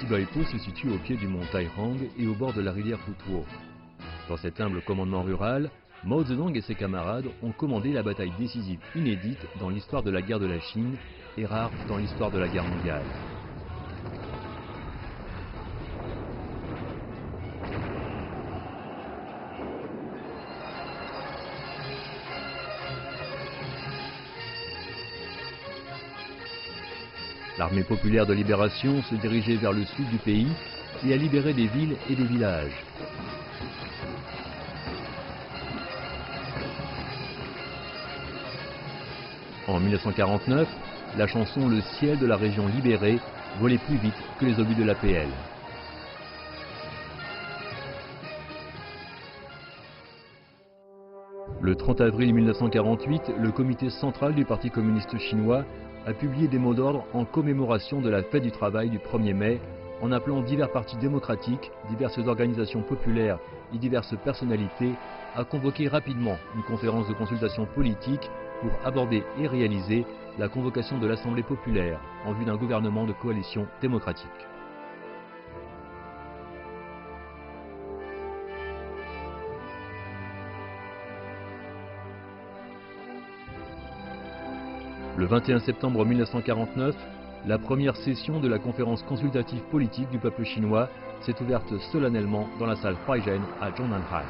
Baipo se situe au pied du mont Taihang et au bord de la rivière Futuo. Dans cet humble commandement rural, Mao Zedong et ses camarades ont commandé la bataille décisive inédite dans l'histoire de la guerre de la Chine et rare dans l'histoire de la guerre mondiale. L'armée populaire de libération se dirigeait vers le sud du pays et a libéré des villes et des villages. En 1949, la chanson « Le ciel de la région libérée » volait plus vite que les obus de l'APL. Le 30 avril 1948, le comité central du Parti communiste chinois a publié des mots d'ordre en commémoration de la fête du travail du 1er mai, en appelant divers partis démocratiques, diverses organisations populaires et diverses personnalités à convoquer rapidement une conférence de consultation politique pour aborder et réaliser la convocation de l'Assemblée populaire en vue d'un gouvernement de coalition démocratique. Le 21 septembre 1949, la première session de la conférence consultative politique du peuple chinois s'est ouverte solennellement dans la salle Huaizhen à Zhongnanhai.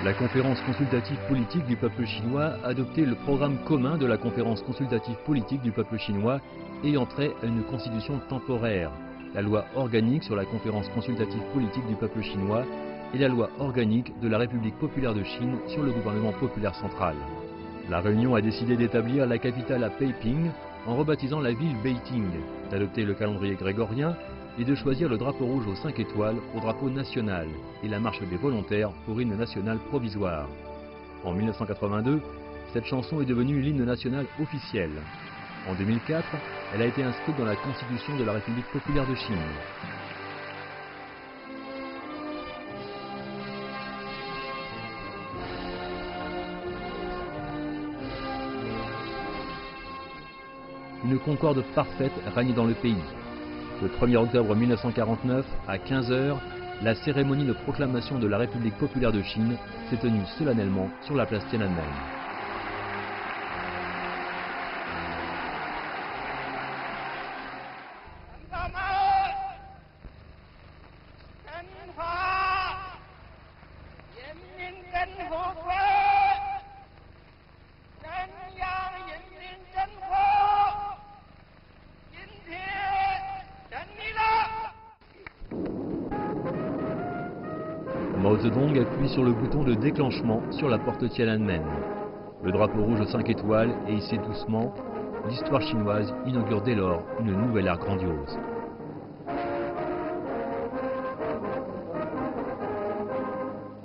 La conférence consultative politique du peuple chinois a adopté le programme commun de la conférence consultative politique du peuple chinois ayant trait à une constitution temporaire, la loi organique sur la conférence consultative politique du peuple chinois et la loi organique de la République populaire de Chine sur le gouvernement populaire central. La réunion a décidé d'établir la capitale à Peiping en rebaptisant la ville Beiting, d'adopter le calendrier grégorien et de choisir le drapeau rouge aux 5 étoiles au drapeau national et la marche des volontaires pour hymne national provisoire. En 1982, cette chanson est devenue l'hymne national officiel. En 2004, elle a été inscrite dans la Constitution de la République populaire de Chine. Une concorde parfaite règne dans le pays. Le 1er octobre 1949, à 15 h, la cérémonie de proclamation de la République populaire de Chine s'est tenue solennellement sur la place Tiananmen. Mao Zedong appuie sur le bouton de déclenchement sur la porte Tiananmen. Le drapeau rouge aux 5 étoiles est hissé doucement. L'histoire chinoise inaugure dès lors une nouvelle ère grandiose.